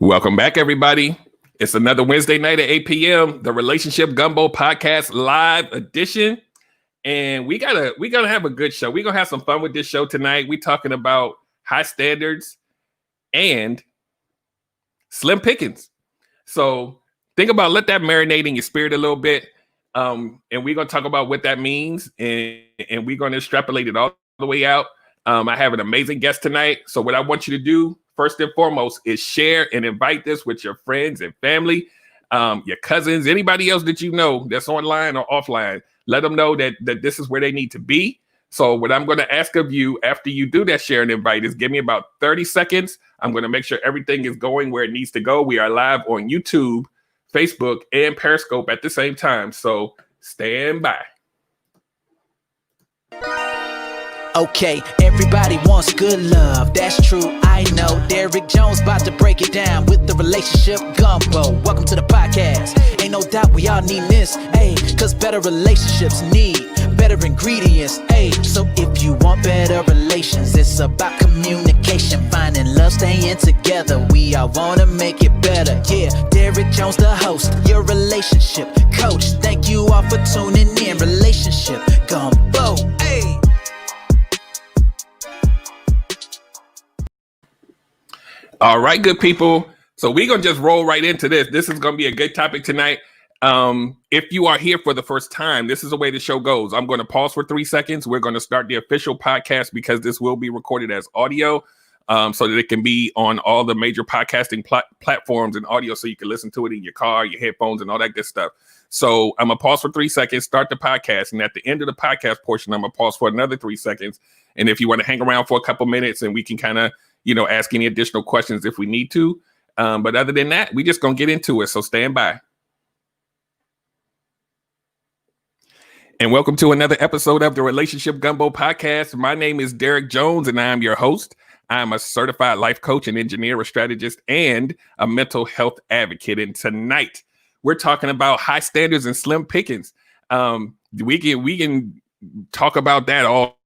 Welcome back, everybody. It's another Wednesday night at 8 p.m. The Relationship Gumbo Podcast Live Edition. And we're gonna have a good show. We're gonna have some fun with this show tonight. We're talking about high standards and slim pickings. So think about, let that marinate in your spirit a little bit. And we're gonna talk about what that means, and we're gonna extrapolate it all the way out. I have an amazing guest tonight. So what I want you to do first and foremost is share and invite this with your friends and family, your cousins, anybody else that you know that's online or offline. Let them know that this is where they need to be. So what I'm going to ask of you after you do that share and invite is give me about 30 seconds. I'm going to make sure everything is going where it needs to go. We are live on YouTube, Facebook, and Periscope at the same time. So stand by. Okay, everybody wants good love, that's true, I know. Derrick Jones about to break it down with the Relationship Gumbo. Welcome to the podcast. Ain't no doubt we all need this, ayy, cause better relationships need better ingredients, ayy. So if you want better relations, it's about communication, finding love, staying together. We all wanna make it better, yeah. Derrick Jones, the host, your relationship coach. Thank you all for tuning in. Relationship Gumbo, ayy. All right, good people. So we're going to just roll right into this. This is going to be a good topic tonight. If you are here for the first time, this is the way the show goes. I'm going to pause for 3 seconds. We're going to start the official podcast because this will be recorded as audio, so that it can be on all the major podcasting platforms and audio, so you can listen to it in your car, your headphones, and all that good stuff. So I'm going to pause for 3 seconds, start the podcast. And at the end of the podcast portion, I'm going to pause for another 3 seconds. And if you want to hang around for a couple minutes and we can kind of ask any additional questions if we need to. But other than that, we just going to get into it. So stand by. And welcome to another episode of the Relationship Gumbo Podcast. My name is Derrick Jones, and I am your host. I am a certified life coach, an engineer, a strategist, and a mental health advocate. And tonight, we're talking about high standards and slim pickings. We can talk about that all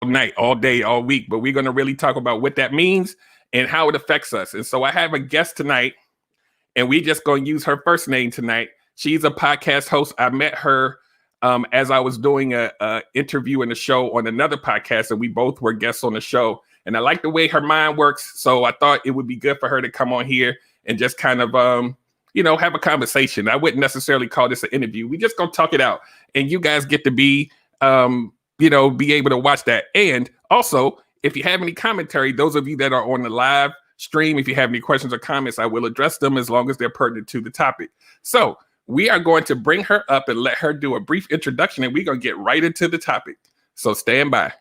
night, all day, all week, but we're going to really talk about what that means and how it affects us. And so I have a guest tonight, and we just going to use her first name tonight. She's a podcast host. I met her as I was doing a interview in a show on another podcast, and we both were guests on the show. And I like the way her mind works, so I thought it would be good for her to come on here and just kind of have a conversation. I wouldn't necessarily call this an interview. We just going to talk it out, and you guys get to be able to watch that. And also, if you have any commentary, those of you that are on the live stream, if you have any questions or comments, I will address them as long as they're pertinent to the topic. So we are going to bring her up and let her do a brief introduction, and we're going to get right into the topic. So stand by.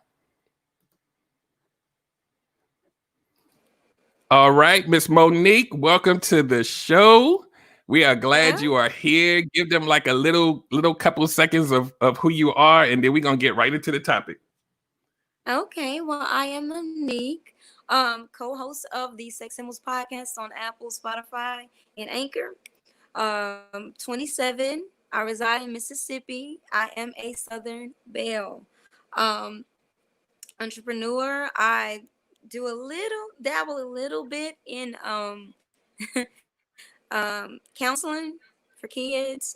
All right, Miss Monique, welcome to the show. We are glad you are here. Give them like a little couple of seconds of who you are, and then we're going to get right into the topic. Okay, well, I am Monique, co-host of the Sex Symbols podcast on Apple, Spotify, and Anchor. 27. I reside in Mississippi. I am a Southern Belle. Entrepreneur. I dabble a little bit in counseling for kids,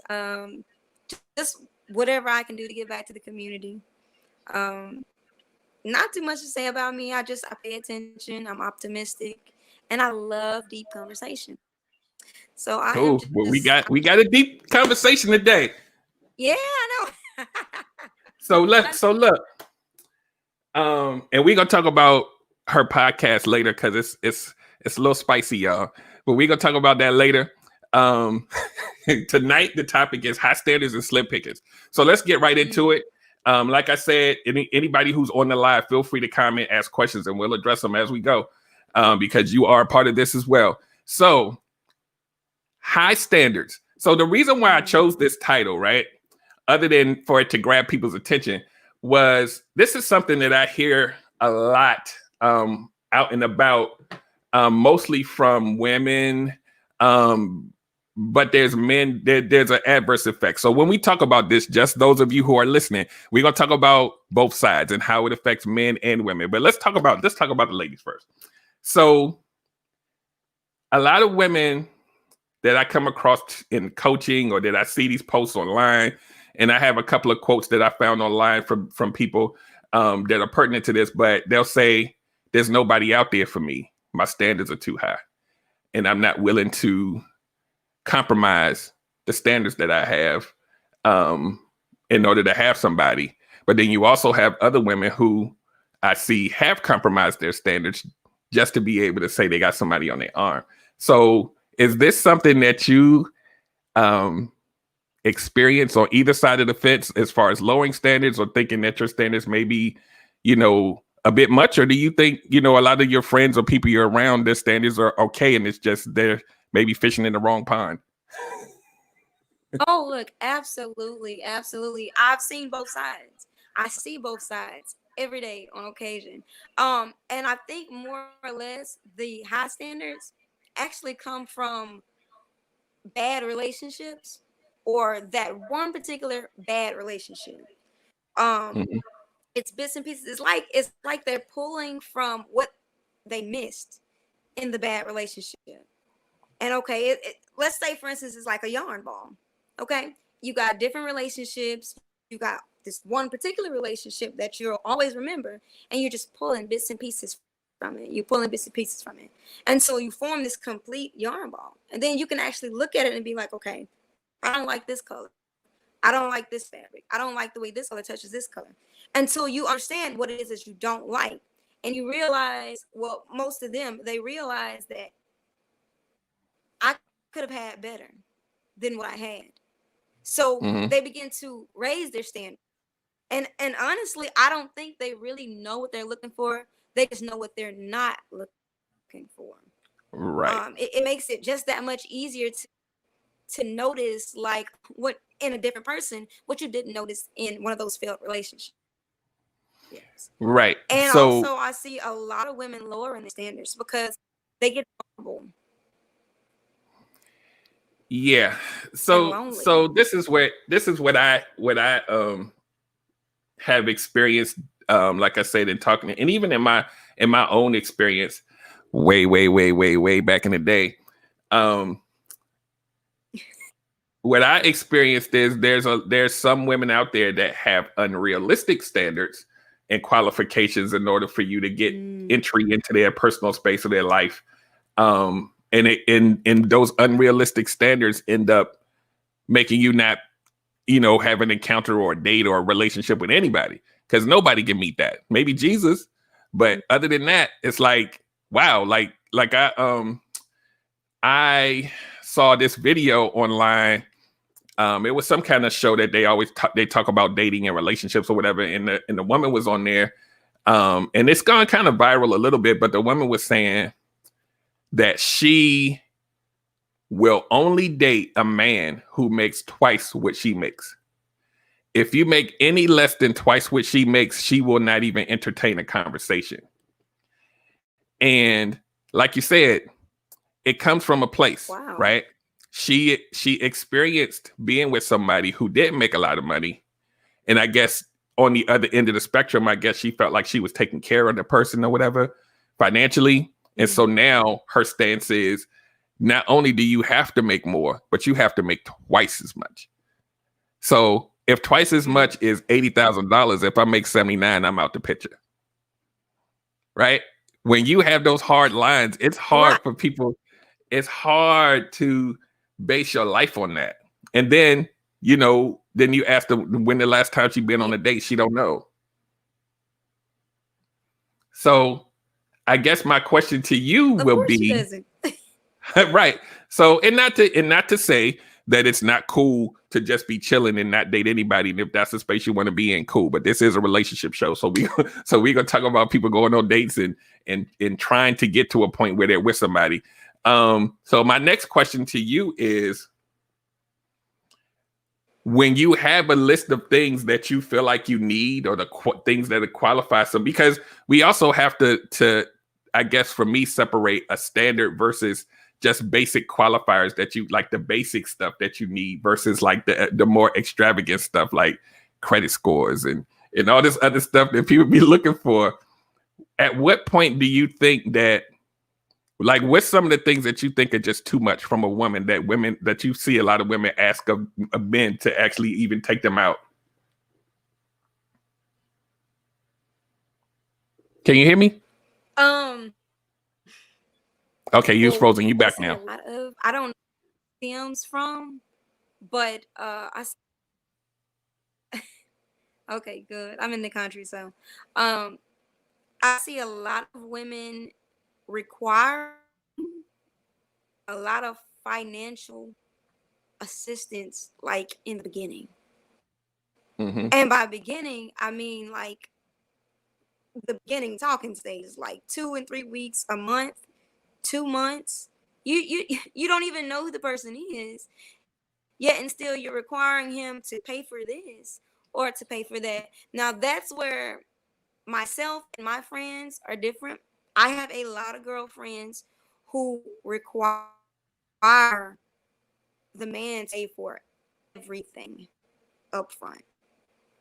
just whatever I can do to give back to the community. Not too much to say about me. I pay attention. I'm optimistic, and I love deep conversation. So cool. Well, we got a deep conversation today. Yeah, I know. So look, and we're gonna talk about her podcast later because it's a little spicy, y'all. But we're gonna talk about that later. Tonight the topic is high standards and slim pickings. So let's get right into it. Like I said, anybody who's on the live, feel free to comment, ask questions, and we'll address them as we go, because you are a part of this as well. So high standards. So the reason why I chose this title, right, other than for it to grab people's attention, was this is something that I hear a lot out and about, mostly from women, but there's men, there's an adverse effect. So when we talk about this, just those of you who are listening, we're going to talk about both sides and how it affects men and women. But let's talk about the ladies first. So a lot of women that I come across in coaching or that I see these posts online, and I have a couple of quotes that I found online from people that are pertinent to this, but they'll say, there's nobody out there for me. My standards are too high, and I'm not willing to compromise the standards that I have in order to have somebody. But then you also have other women who I see have compromised their standards just to be able to say they got somebody on their arm. So is this something that you experience on either side of the fence as far as lowering standards or thinking that your standards may be, a bit much? Or do you think, a lot of your friends or people you're around, their standards are okay and it's just they're maybe fishing in the wrong pond? Oh, look, absolutely. Absolutely. I've seen both sides. I see both sides every day on occasion. And I think more or less the high standards actually come from bad relationships or that one particular bad relationship. Mhm. It's bits and pieces. It's like they're pulling from what they missed in the bad relationship. And okay, let's say for instance, it's like a yarn ball. Okay, you got different relationships. You got this one particular relationship that you'll always remember, and you're just pulling bits and pieces from it. You're pulling bits and pieces from it, and so you form this complete yarn ball. And then you can actually look at it and be like, okay, I don't like this color. I don't like this fabric. I don't like the way this color touches this color. Until you understand what it is that you don't like, and you realize, well, most of them, they realize that I could have had better than what I had. So Mhm. they begin to raise their standard. And honestly, I don't think they really know what they're looking for. They just know what they're not looking for. Right. It makes it just that much easier to notice, like, what in a different person, what you didn't notice in one of those failed relationships. Yes. Right. And So also I see a lot of women lowering their standards because they get vulnerable yeah. and So lonely. this is what I have experienced, like I said, in talking, and even in my own experience way back in the day. What I experienced is there's some women out there that have unrealistic standards and qualifications in order for you to get entry into their personal space of their life. And those unrealistic standards end up making you not, have an encounter or a date or a relationship with anybody, because nobody can meet that. Maybe Jesus, but other than that, it's like, wow, like I saw this video online. It was some kind of show that they always they talk about dating and relationships or whatever, and the woman was on there, and it's gone kind of viral a little bit, but the woman was saying that she will only date a man who makes twice what she makes. If you make any less than twice what she makes, she will not even entertain a conversation. And like you said, it comes from a place, Wow. right? She experienced being with somebody who didn't make a lot of money. And I guess on the other end of the spectrum, I guess she felt like she was taking care of the person or whatever financially. And so now her stance is, not only do you have to make more, but you have to make twice as much. So if twice as much is $80,000, if I make 79, I'm out the picture. Right? When you have those hard lines, it's hard for people. It's hard to base your life on that. And then, then you ask them when the last time she been on a date, she don't know. So I guess my question to you will be, right. So, and not to say that it's not cool to just be chilling and not date anybody. And if that's the space you want to be in, cool. But this is a relationship show. So we're gonna talk about people going on dates and trying to get to a point where they're with somebody. So my next question to you is, when you have a list of things that you feel like you need, or the things that qualify some, because we also have to, I guess for me, separate a standard versus just basic qualifiers that you like, the basic stuff that you need versus like the more extravagant stuff like credit scores and all this other stuff that people be looking for. At what point do you think that Like, what's some of the things that you think are just too much from a woman that you see a lot of women ask of men to actually even take them out? Can you hear me? Okay, you was frozen. You back now. I don't know stems from, but okay, good. I'm in the country, so I see a lot of women require a lot of financial assistance, like in the beginning. Mm-hmm. And by beginning, I mean like the beginning talking stage, like 2 and 3 weeks, a month, 2 months. You don't even know who the person is, yet and still you're requiring him to pay for this or to pay for that. Now that's where myself and my friends are different. I have a lot of girlfriends who require the man to pay for everything up front.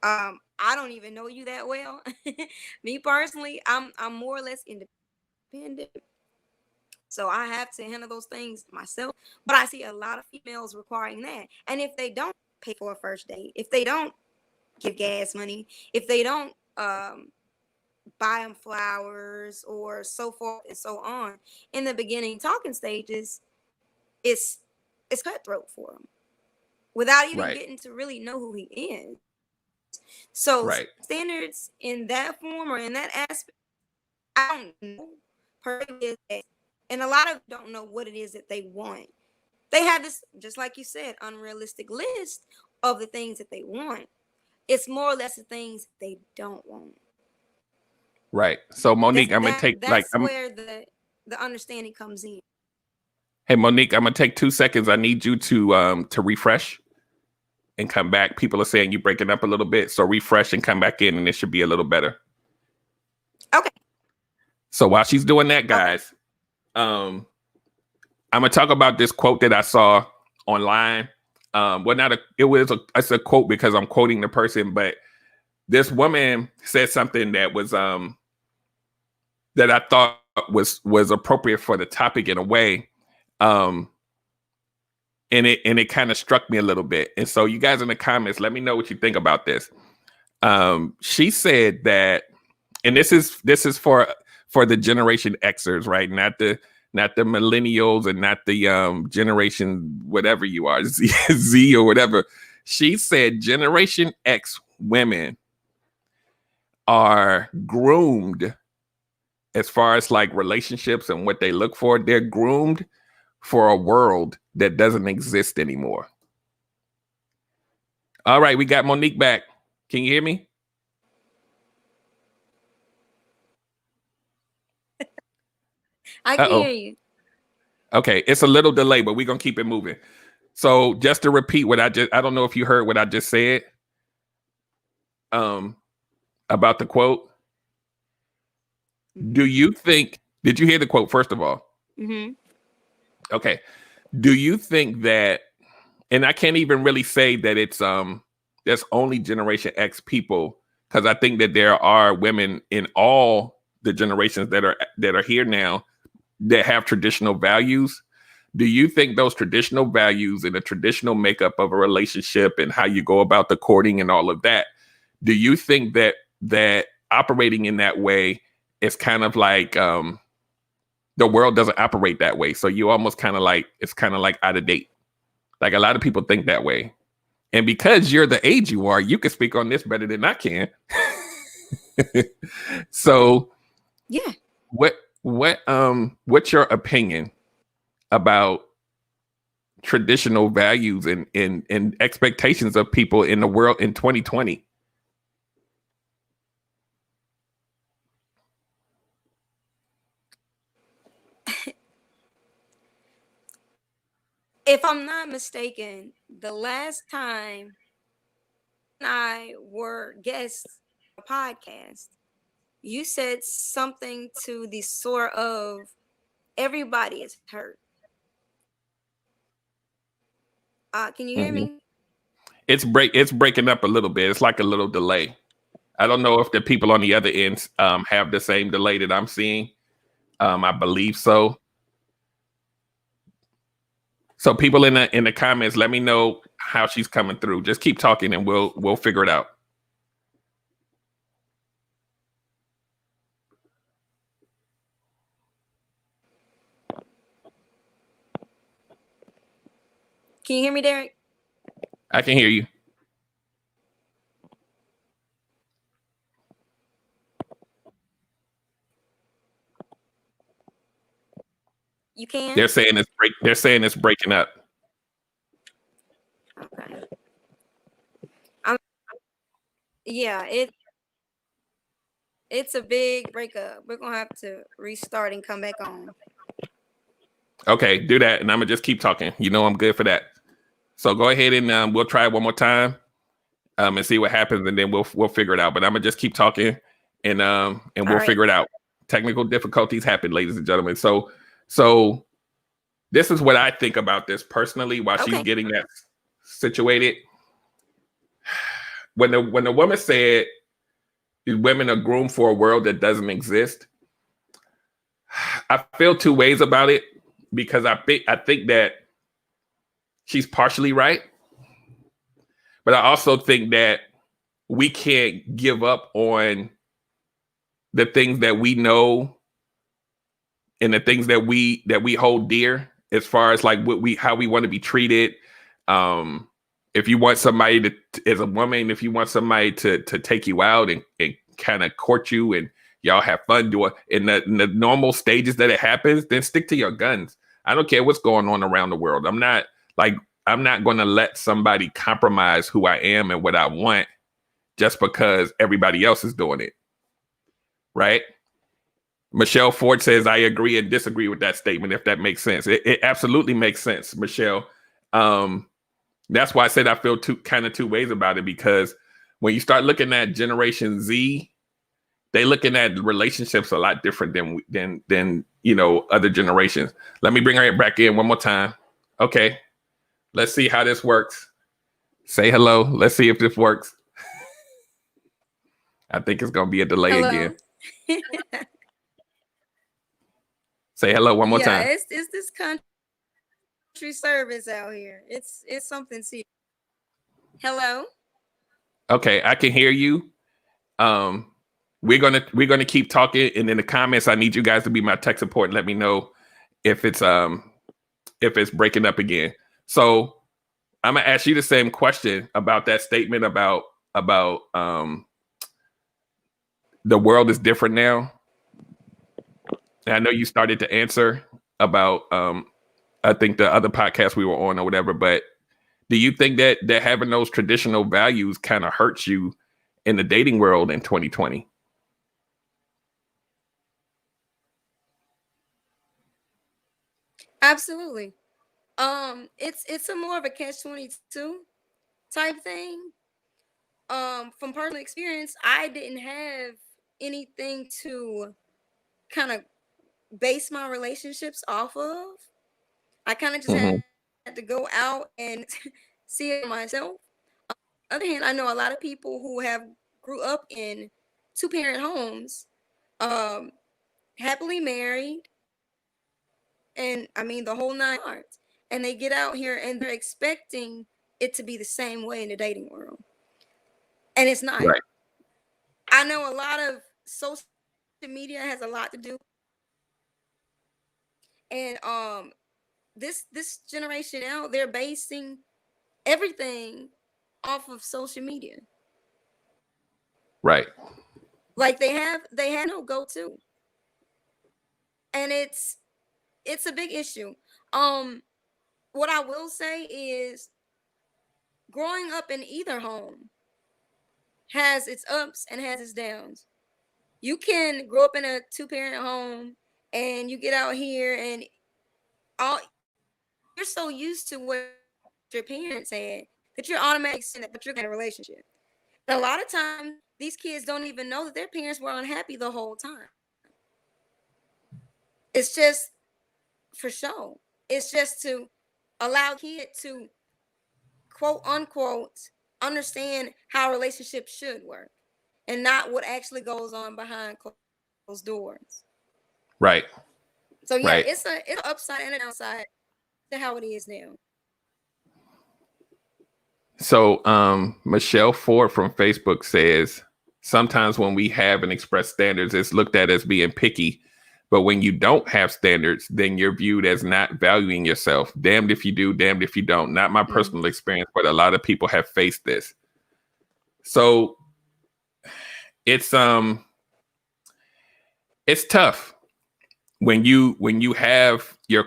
I don't even know you that well. Me personally, I'm more or less independent. So I have to handle those things myself. But I see a lot of females requiring that. And if they don't pay for a first date, if they don't give gas money, if they don't buy them flowers or so forth and so on, in the beginning talking stages, it's cutthroat for them without even getting to really know who he is. So standards in that form or in that aspect, I don't know perfectly. And a lot of don't know what it is that they want. They have this, just like you said, unrealistic list of the things that they want. It's more or less the things they don't want. Right. So Monique, that's where the understanding comes in. Hey Monique, I'm gonna take 2 seconds. I need you to refresh and come back. People are saying you're breaking up a little bit, so refresh and come back in, and it should be a little better. Okay. So while she's doing that, guys, I'm gonna talk about this quote that I saw online. It's a quote because I'm quoting the person, but this woman said something that was that I thought was appropriate for the topic in a way. And it kind of struck me a little bit. And so you guys in the comments, let me know what you think about this. She said that, and this is for the Generation Xers, right? Not the millennials and not the generation whatever you are, Z or whatever. She said Generation X women are groomed as far as like relationships and what they look for. They're groomed for a world that doesn't exist anymore. All right, we got Monique back. Can you hear me? I can hear you. Okay, it's a little delay, but we're gonna keep it moving. So just to repeat I don't know if you heard what I just said about the quote. Did you hear the quote first of all? Mm-hmm. Okay. Do you think that, and I can't even really say that it's there's only Generation X people, because I think that there are women in all the generations that are here now that have traditional values. Do you think those traditional values and the traditional makeup of a relationship and how you go about the courting and all of that, do you think that operating in that way is kind of like the world doesn't operate that way? So you almost kind of like, it's kind of like out of date. Like a lot of people think that way. And because you're the age you are, you can speak on this better than I can. So yeah. What's your opinion about traditional values and expectations of people in the world in 2020? If I'm not mistaken, the last time I were guests on a podcast, you said something to the sort of everybody is hurt. Can you hear me? It's breaking up a little bit. It's like a little delay. I don't know if the people on the other end have the same delay that I'm seeing. I believe so. So people in the comments, let me know how she's coming through. Just keep talking and we'll figure it out. Can you hear me, Derek? I can hear you. You can? They're saying it's breaking up. Okay. Yeah, it's a big breakup. We're gonna have to restart and come back on. Okay, do that, and I'm gonna just keep talking. You know I'm good for that. So go ahead and we'll try it one more time, and see what happens, and then we'll figure it out. But I'm gonna just keep talking, and we'll figure it out. Technical difficulties happen, ladies and gentlemen. So this is what I think about this personally. While she's getting that situated, when the woman said women are groomed for a world that doesn't exist, I feel two ways about it, because I think that she's partially right, but I also think that we can't give up on the things that we know and the things that we hold dear, as far as like how we want to be treated. If you want somebody as a woman, if you want somebody to take you out and kind of court you and y'all have fun doing in the normal stages that it happens, then stick to your guns. I don't care what's going on around the world. I'm not going to let somebody compromise who I am and what I want just because everybody else is doing it. Right? Michelle Ford says, I agree and disagree with that statement, if that makes sense. It absolutely makes sense, Michelle. That's why I said I feel two ways about it, because when you start looking at Generation Z, they looking at relationships a lot different than other generations. Let me bring her back in one more time. Okay, let's see how this works. Say hello. Let's see if this works. I think it's gonna be a delay again. Say hello one more time. It's this country service out here. It's something serious. Hello. Okay, I can hear you. We're gonna keep talking, and in the comments, I need you guys to be my tech support and let me know if it's breaking up again. So I'm gonna ask you the same question about that statement about the world is different now. And I know you started to answer about I think the other podcast we were on or whatever, but do you think that having those traditional values kind of hurts you in the dating world in 2020? Absolutely. It's a more of a catch-22 type thing. From personal experience, I didn't have anything to kind of base my relationships off of. I kind of just had to go out and see it myself. On the other hand, I know a lot of people who have grew up in 2-parent homes, happily married, and I mean the whole 9 yards. And they get out here and they're expecting it to be the same way in the dating world, and it's not. Right. I know a lot of social media has a lot to do, and this generation now, they're basing everything off of social media. Right. Like they have no go-to, and it's a big issue. What I will say is, growing up in either home has its ups and has its downs. You can grow up in a 2-parent home and you get out here and you're so used to what your parents had that you're automatically saying that you're in a relationship. And a lot of times these kids don't even know that their parents were unhappy the whole time. It's just for show. It's just to allow kids to, quote unquote, understand how relationships should work and not what actually goes on behind closed doors. Right. So yeah, right. it's an upside and a downside to how it is now. So Michelle Ford from Facebook says, sometimes when we have and express standards, it's looked at as being picky. But when you don't have standards, then you're viewed as not valuing yourself. Damned if you do, damned if you don't. Not my personal experience, but a lot of people have faced this. So it's tough when you have your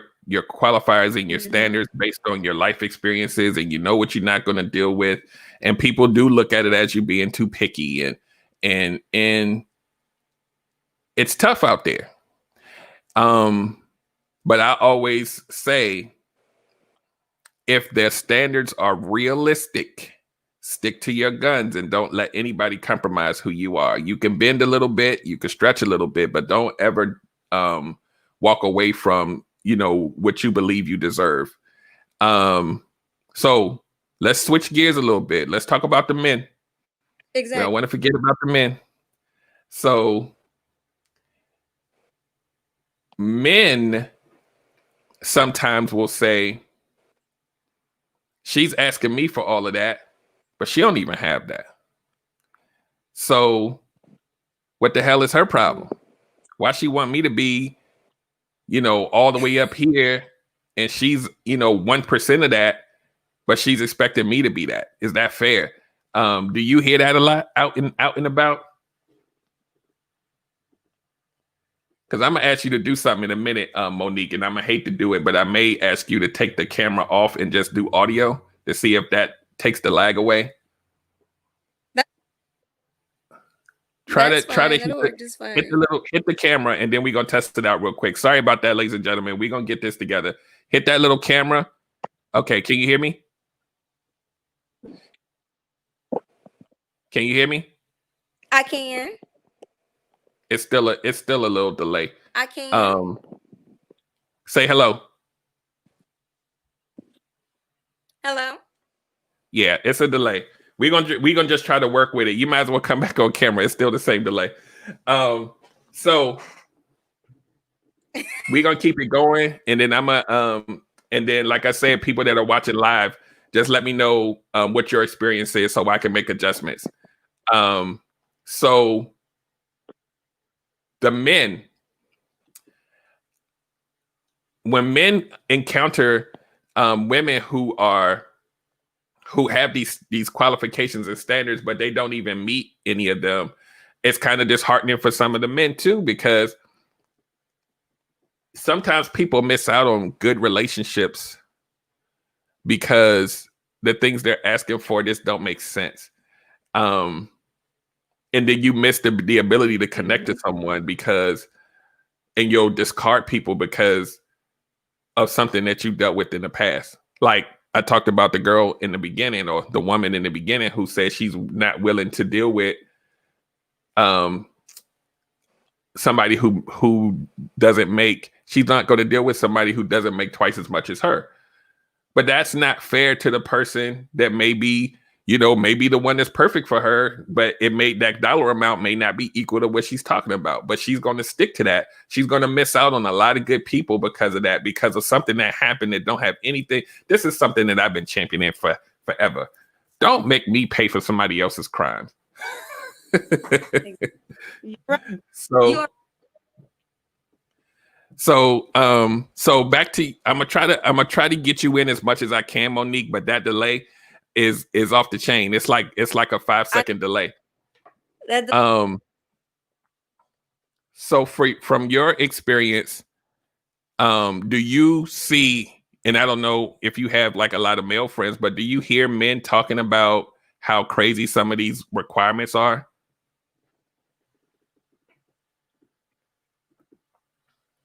qualifiers and your standards based on your life experiences, and you know what you're not going to deal with, and people do look at it as you being too picky, and it's tough out there. But I always say, if their standards are realistic, stick to your guns and don't let anybody compromise who you are. You can bend a little bit, you can stretch a little bit, but don't ever walk away from, what you believe you deserve. So let's switch gears a little bit. Let's talk about the men. Exactly. I want to forget about the men. So men sometimes will say, she's asking me for all of that, but she don't even have that. So what the hell is her problem? Why she want me to be, all the way up here, and she's, 1% of that, but she's expecting me to be that? Is that fair? Do you hear that a lot out and about? Because I'm going to ask you to do something in a minute, Monique, and I'm going to hate to do it, but I may ask you to take the camera off and just do audio to see if that takes the lag away. Try to hit the camera, and then we're going to test it out real quick. Sorry about that, ladies and gentlemen. We're going to get this together. Hit that little camera. Okay, can you hear me? Can you hear me? I can. It's still a little delay. I can. Say hello. Hello. Yeah, it's a delay. We're gonna just try to work with it. You might as well come back on camera. It's still the same delay. So we're gonna keep it going, and then and then, like I said, people that are watching live, just let me know what your experience is so I can make adjustments. So the men, when men encounter women who have these qualifications and standards, but they don't even meet any of them, it's kind of disheartening for some of the men too, because sometimes people miss out on good relationships because the things they're asking for just don't make sense. And then you miss the ability to connect to someone and you'll discard people because of something that you dealt with in the past. Like I talked about the girl in the beginning, or the woman in the beginning, who said she's not willing to deal with somebody who doesn't make, she's not going to deal with somebody who doesn't make twice as much as her. But that's not fair to the person that may be, maybe the one that's perfect for her, but that dollar amount may not be equal to what she's talking about. But she's going to stick to that. She's going to miss out on a lot of good people because of that, because of something that happened that don't have anything. This is something that I've been championing forever. Don't make me pay for somebody else's crimes. So back to, I'm gonna try to get you in as much as I can, Monique, but that delay is off the chain. It's like a 5-second delay. So from your experience, do you see, and I don't know if you have like a lot of male friends, but do you hear men talking about how crazy some of these requirements are?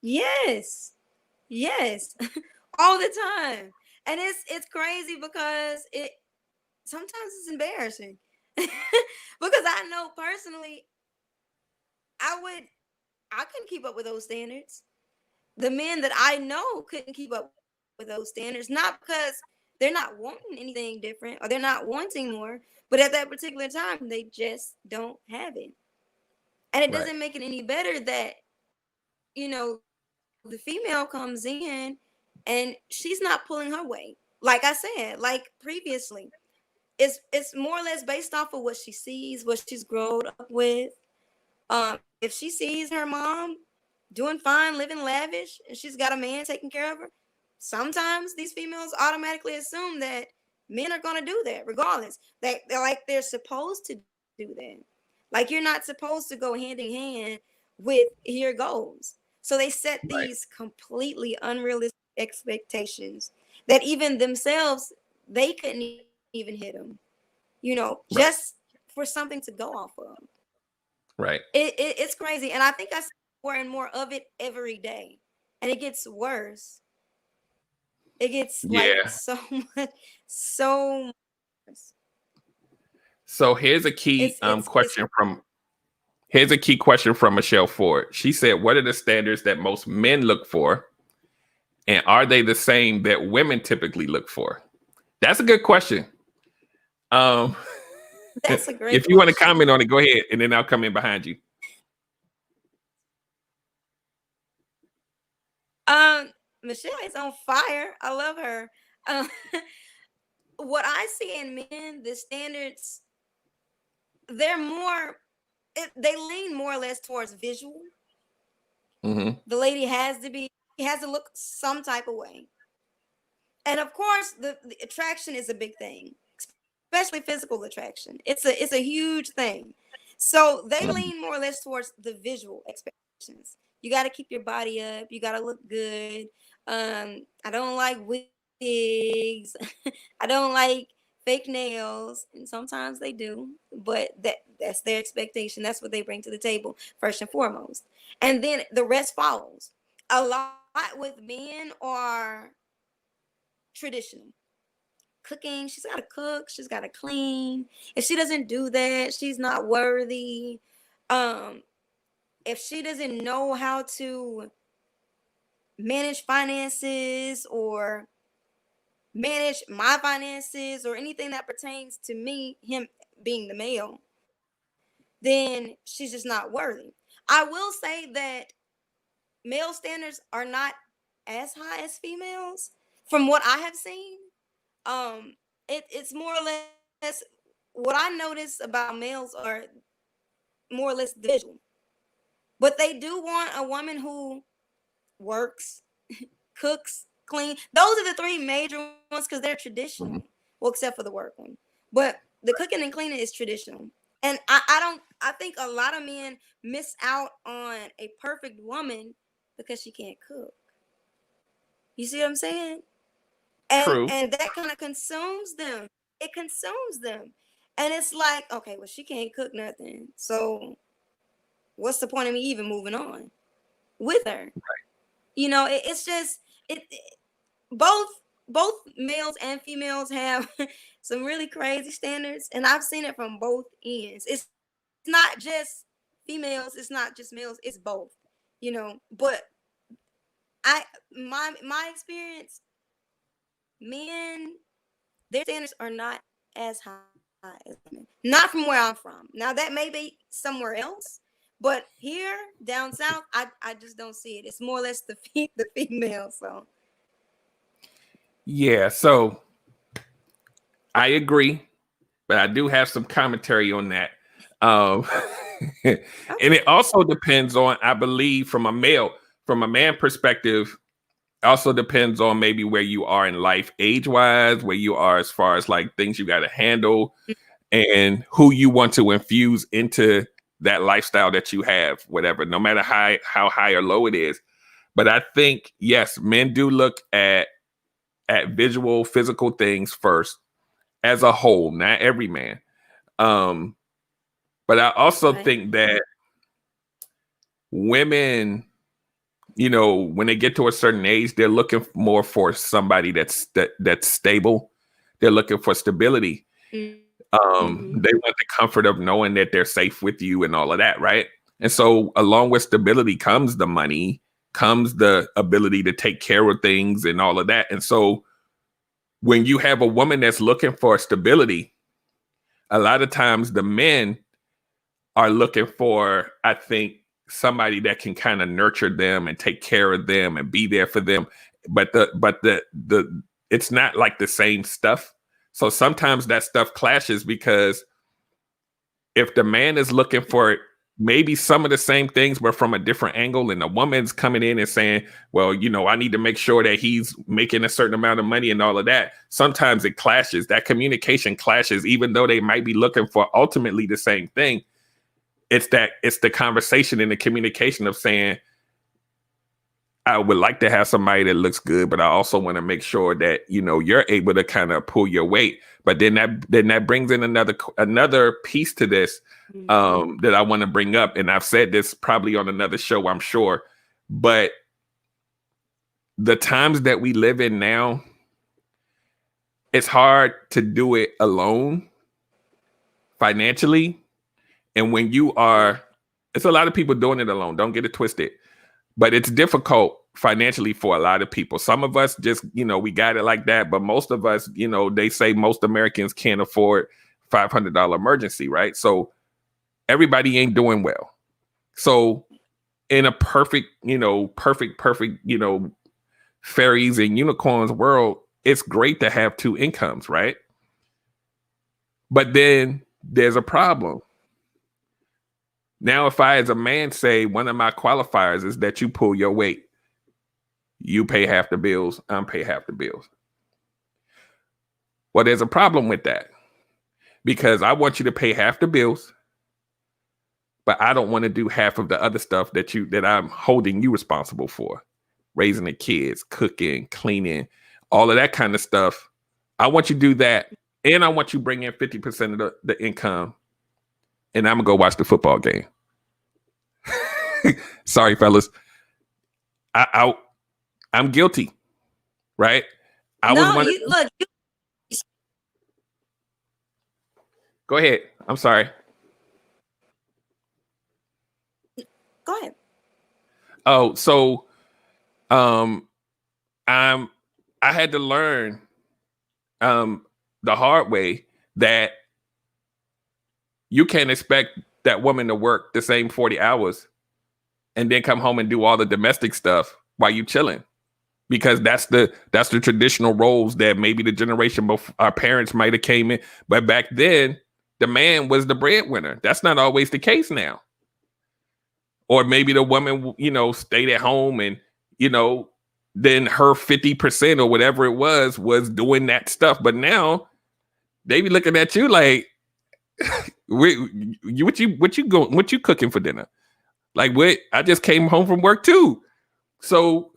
Yes. All the time. And it's crazy because sometimes it's embarrassing. Because I know personally I couldn't keep up with those standards. The men that I know couldn't keep up with those standards, not because they're not wanting anything different or they're not wanting more, but at that particular time they just don't have it. And it doesn't make it any better that the female comes in and she's not pulling her weight. Like I said, like previously, it's more or less based off of what she sees, what she's grown up with. If she sees her mom doing fine, living lavish, and she's got a man taking care of her, sometimes these females automatically assume that men are going to do that regardless. They're supposed to do that. Like, you're not supposed to go hand in hand with your goals. So they set these completely unrealistic expectations that even themselves, they couldn't even hit them, just for something to go off of. Right. It's crazy. And I think I see more and more of it every day. And it gets worse. It gets like so much, so much. So here's a key Here's a key question from Michelle Ford. She said, what are the standards that most men look for? And are they the same that women typically look for? That's a good question. That's a great If you want to comment on it, go ahead, and then I'll come in behind you. Michelle is on fire. I love her. What I see in men, the standards, they lean more or less towards visual. Mm-hmm. The lady has to look some type of way. And of course, the attraction is a big thing, especially physical attraction. It's a huge thing. So they lean more or less towards the visual expectations. You got to keep your body up. You got to look good. I don't like wigs. I don't like fake nails. And sometimes they do, but that's their expectation. That's what they bring to the table first and foremost. And then the rest follows. A lot with men are traditional. Cooking, she's got to cook, she's got to clean. If she doesn't do that, she's not worthy. If she doesn't know how to manage finances or manage my finances or anything that pertains to me, him being the male, then she's just not worthy. I will say that male standards are not as high as females from what I have seen. It's more or less what I notice about males are more or less visual, but they do want a woman who works, cooks, clean. Those are the three major ones because they're traditional. Mm-hmm. Well, except for the work one, but the cooking and cleaning is traditional. And I think a lot of men miss out on a perfect woman because she can't cook. You see what I'm saying? True. And that kind of consumes them. It consumes them. And it's like, okay, well, she can't cook nothing. So what's the point of me even moving on with her? Right. It's just both males and females have some really crazy standards. And I've seen it from both ends. It's not just females, it's not just males, it's both, but my experience, men, their standards are not as high as women. Not from where I'm from. Now that may be somewhere else, but here down south, I just don't see it. It's more or less the female. So yeah, so I agree, but I do have some commentary on that. And it also depends on, I believe, from a man perspective. Also depends on maybe where you are in life, age-wise, where you are as far as like things you got to handle and who you want to infuse into that lifestyle that you have, whatever, no matter how high or low it is. But I think, yes, men do look at visual, physical things first as a whole, not every man. But I also think that women, when they get to a certain age, they're looking more for somebody that's stable. They're looking for stability. Mm-hmm. They want the comfort of knowing that they're safe with you and all of that, right? And so along with stability comes the money, comes the ability to take care of things and all of that. And so when you have a woman that's looking for stability, a lot of times the men are looking for, I think, somebody that can kind of nurture them and take care of them and be there for them but the it's not like the same stuff. So sometimes that stuff clashes because if the man is looking for maybe some of the same things, but from a different angle, and the woman's coming in and saying, well, I need to make sure that he's making a certain amount of money and all of that. Sometimes it clashes. That communication clashes, even though they might be looking for ultimately the same thing. It's the conversation and the communication of saying, I would like to have somebody that looks good, but I also want to make sure that, you're able to kind of pull your weight. But then that brings in another piece to this that I want to bring up. And I've said this probably on another show, I'm sure. But the times that we live in now, it's hard to do it alone financially. And when it's a lot of people doing it alone. Don't get it twisted. But it's difficult financially for a lot of people. Some of us just, we got it like that. But most of us, they say most Americans can't afford $500 emergency, right? So everybody ain't doing well. So in a perfect, fairies and unicorns world, it's great to have two incomes, right? But then there's a problem. Now, if I, as a man, say one of my qualifiers is that you pull your weight, you pay half the bills, I'm pay half the bills. Well, there's a problem with that because I want you to pay half the bills, but I don't want to do half of the other stuff that I'm holding you responsible for, raising the kids, cooking, cleaning, all of that kind of stuff. I want you to do that, and I want you to bring in 50% of the income, and I'm gonna go watch the football game. Sorry, fellas. I'm guilty, right? Go ahead. I'm sorry. Go ahead. Oh, so I had to learn the hard way that you can't expect that woman to work the same 40 hours and then come home and do all the domestic stuff while you chilling, because that's the traditional roles that maybe the generation before our parents might have came in. But back then, the man was the breadwinner. That's not always the case now. Or maybe the woman, stayed at home and, then her 50% or whatever it was doing that stuff. But now they be looking at you like, what you cooking for dinner? Like, what? I just came home from work too. So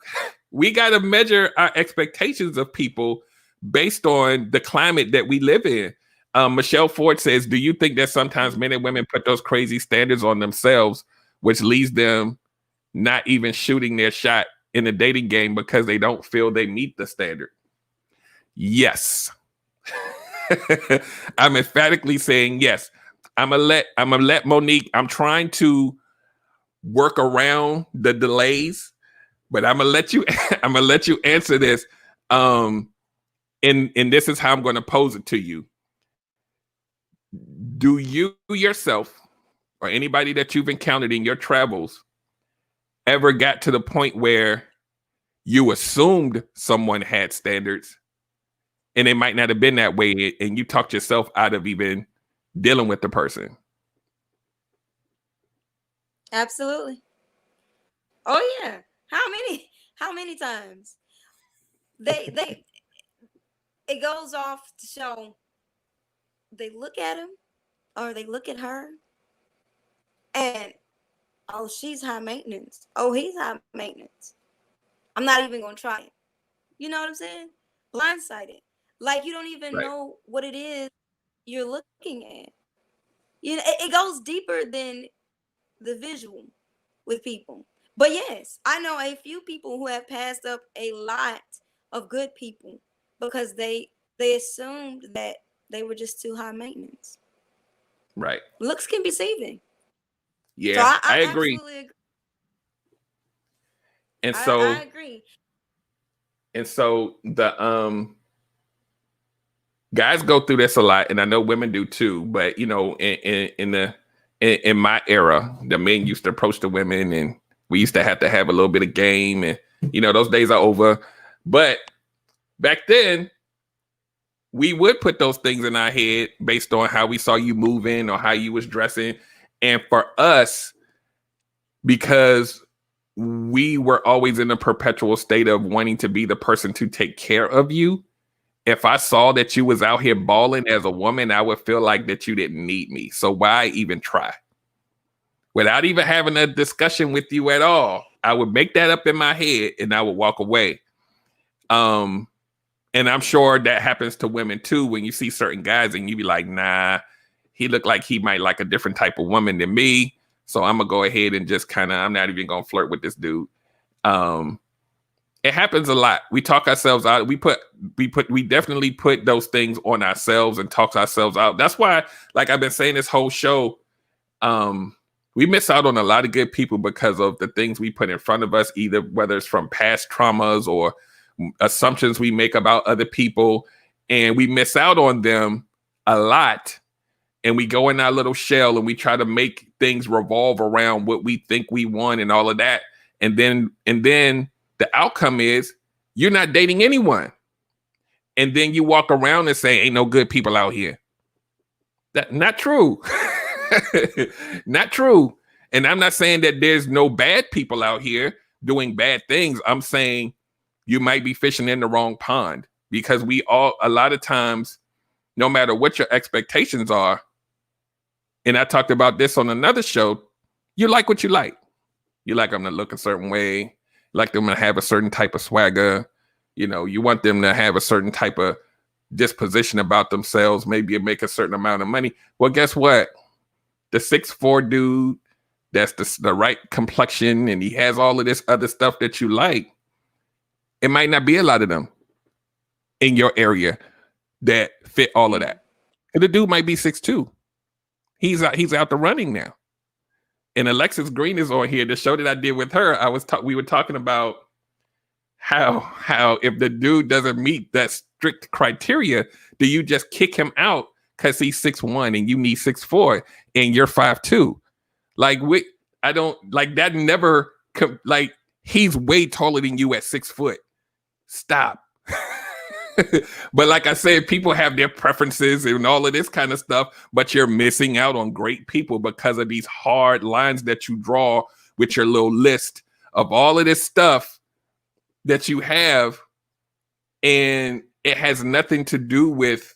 we got to measure our expectations of people based on the climate that we live in. Michelle Ford says, do you think that sometimes men and women put those crazy standards on themselves, which leads them not even shooting their shot in the dating game because they don't feel they meet the standard? Yes. I'm emphatically saying yes. I'm gonna let Monique. I'm trying to work around the delays, but I'm gonna let you answer this. And this is how I'm gonna pose it to you. Do you yourself or anybody that you've encountered in your travels ever got to the point where you assumed someone had standards and it might not have been that way, and you talked yourself out of even dealing with the person? Absolutely. Oh yeah. How many times? It goes off to show they look at him or they look at her and, oh, she's high maintenance. Oh, he's high maintenance. I'm not even gonna try it. You know what I'm saying? Blindsided. Like you don't even know what it is you're looking at. It goes deeper than the visual with people. But yes, I know a few people who have passed up a lot of good people because they assumed that they were just too high maintenance. Right. Looks can be deceiving. Yeah, so I agree. Absolutely agree. And so I agree. And so the guys go through this a lot, and I know women do too. But in my era, the men used to approach the women, and we used to have a little bit of game, and those days are over. But back then, we would put those things in our head based on how we saw you moving or how you was dressing. And for us, because we were always in a perpetual state of wanting to be the person to take care of you, if I saw that you was out here balling as a woman, I would feel like that you didn't need me. So why even try? Without even having a discussion with you at all, I would make that up in my head and I would walk away. And I'm sure that happens to women too. When you see certain guys and you be like, nah, he looked like he might like a different type of woman than me. So I'm gonna go ahead and just I'm not even gonna flirt with this dude. It happens a lot. We talk ourselves out. We definitely put those things on ourselves and talk ourselves out. That's why, like I've been saying this whole show, we miss out on a lot of good people because of the things we put in front of us, either whether it's from past traumas or assumptions we make about other people, and we miss out on them a lot. And we go in our little shell and we try to make things revolve around what we think we want and all of that. And then the outcome is you're not dating anyone. And then you walk around and say, ain't no good people out here. That not true. Not true. And I'm not saying that there's no bad people out here doing bad things. I'm saying you might be fishing in the wrong pond, because a lot of times, no matter what your expectations are, and I talked about this on another show, you like what you like. You like them to look a certain way, you like them to have a certain type of swagger. You want them to have a certain type of disposition about themselves, maybe make a certain amount of money. Well, guess what? The 6'4" dude, that's the right complexion, and he has all of this other stuff that you like. It might not be a lot of them in your area that fit all of that. And the dude might be 6'2". He's out the running now. And Alexis Green is on here. The show that I did with her, we were talking about how if the dude doesn't meet that strict criteria, do you just kick him out because he's 6'1" and you need 6'4" and you're 5'2"? Like, I don't like that. Never like, he's way taller than you at 6 foot. Stop. But like I said, people have their preferences and all of this kind of stuff, but you're missing out on great people because of these hard lines that you draw with your little list of all of this stuff that you have. And it has nothing to do with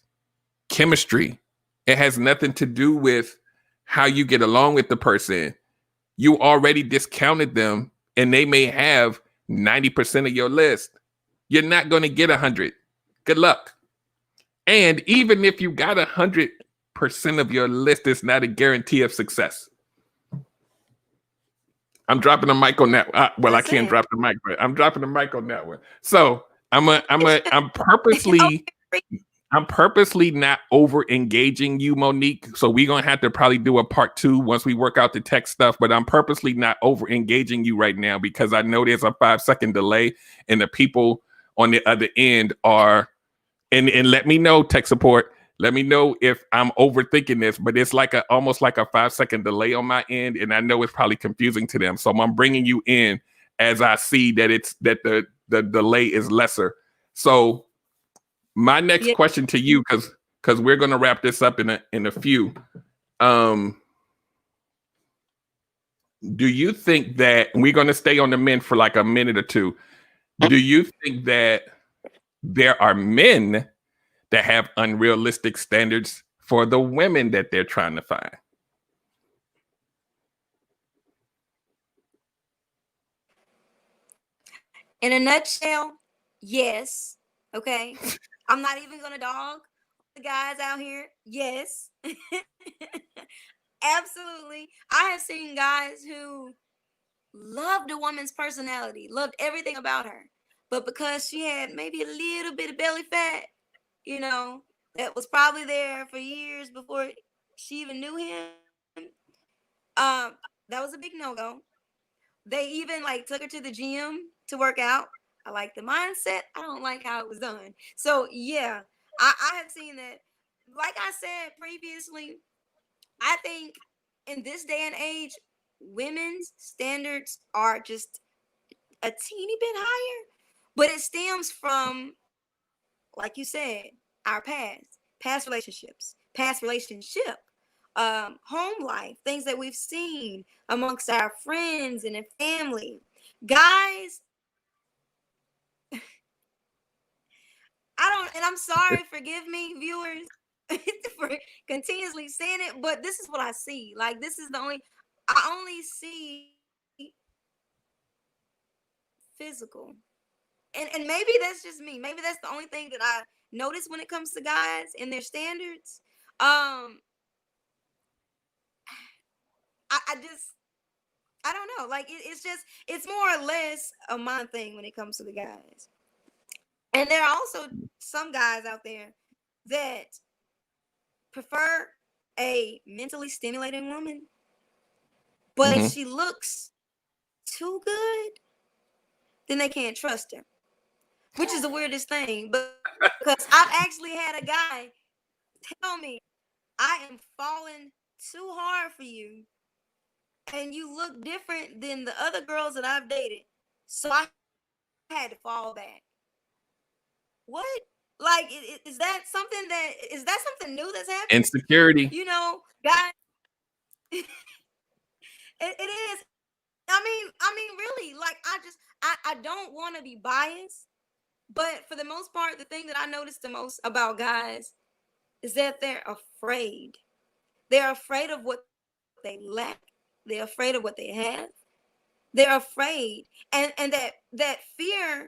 chemistry. It has nothing to do with how you get along with the person. You already discounted them and they may have 90% of your list. You're not going to get 100. Good luck. And even if you got 100% of your list, it's not a guarantee of success. I'm dropping the mic on that. I can't drop the mic, but I'm dropping the mic on that one. So I'm purposely not over engaging you, Monique. So we're gonna have to probably do a part 2 once we work out the tech stuff. But I'm purposely not over engaging you right now because I know there's a 5-second delay, and the people on the other end are. And let me know, tech support. Let me know if I'm overthinking this, but it's like almost like a 5-second delay on my end, and I know it's probably confusing to them. So I'm bringing you in as I see that the delay is lesser. So my next question to you, because we're going to wrap this up in a few. Do you think that we're going to stay on the men for like a minute or two? Do you think that there are men that have unrealistic standards for the women that they're trying to find? In a nutshell, yes. Okay. I'm not even going to dog the guys out here. Yes. Absolutely. I have seen guys who loved a woman's personality, loved everything about her. But because she had maybe a little bit of belly fat, that was probably there for years before she even knew him, that was a big no-go. They even took her to the gym to work out. I like the mindset. I don't like how it was done. So yeah, I have seen that. Like I said previously, I think in this day and age, women's standards are just a teeny bit higher. but it stems from, like you said, our past relationships, past relationship, home life, things that we've seen amongst our friends and in family. Guys, I don't, and I'm sorry, forgive me, viewers, for continuously saying it, but this is what I see. Like, this is the only, I only see physical. And maybe that's just me. Maybe that's the only thing that I notice when it comes to guys and their standards. I just, I don't know. Like, it's just, it's more or less a mind thing when it comes to the guys. And there are also some guys out there that prefer a mentally stimulating woman, but if she looks too good, then they can't trust her, which is the weirdest thing. But because I've actually had a guy tell me, I am falling too hard for you, and you look different than the other girls that I've dated, so I had to fall back. What? Like, is that something new that's happening? Insecurity. You know, guys, it is. I mean, really, like, I don't want to be biased, but for the most part, the thing that I notice the most about guys is that they're afraid. They're afraid of what they lack. They're afraid of what they have. They're afraid, and that fear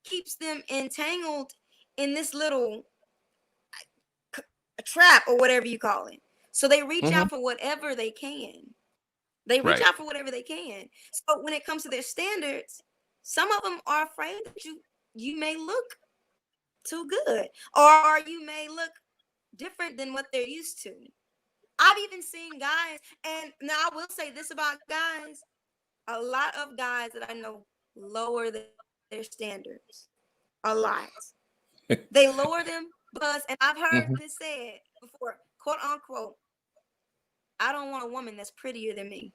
keeps them entangled in this little trap or whatever you call it. So they reach out for whatever they can. They reach out for whatever they can. So when it comes to their standards, some of them are afraid that you may look too good, or you may look different than what they're used to. I've even seen guys, and now I will say this about guys: a lot of guys that I know lower their standards. A lot. They lower them because, and I've heard this said before, quote unquote, I don't want a woman that's prettier than me.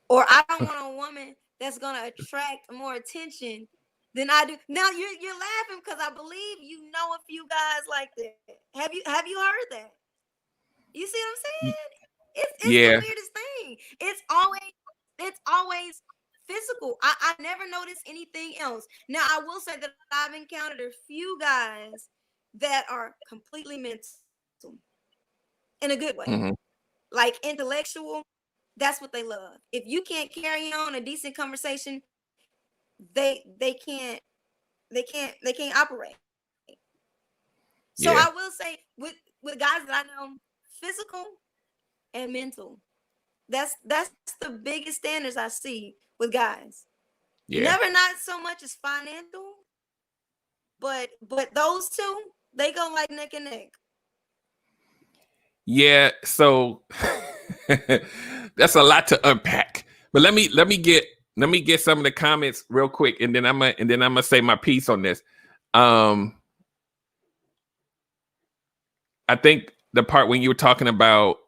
Or I don't want a woman that's gonna attract more attention than I do. Now you're laughing because I believe you know a few guys like that. Have you heard that? You see what I'm saying? It's the weirdest thing. It's always physical. I never noticed anything else. Now I will say that I've encountered a few guys that are completely mental in a good way. Like intellectual, that's what they love. If you can't carry on a decent conversation, they can't operate. So I will say with guys that I know, physical and mental. That's the biggest standards I see with guys. Never not so much as financial, but those two, they go like neck and neck. Yeah, so that's a lot to unpack. But let me get some of the comments real quick, and then I'm gonna say my piece on this. I think the part when you were talking about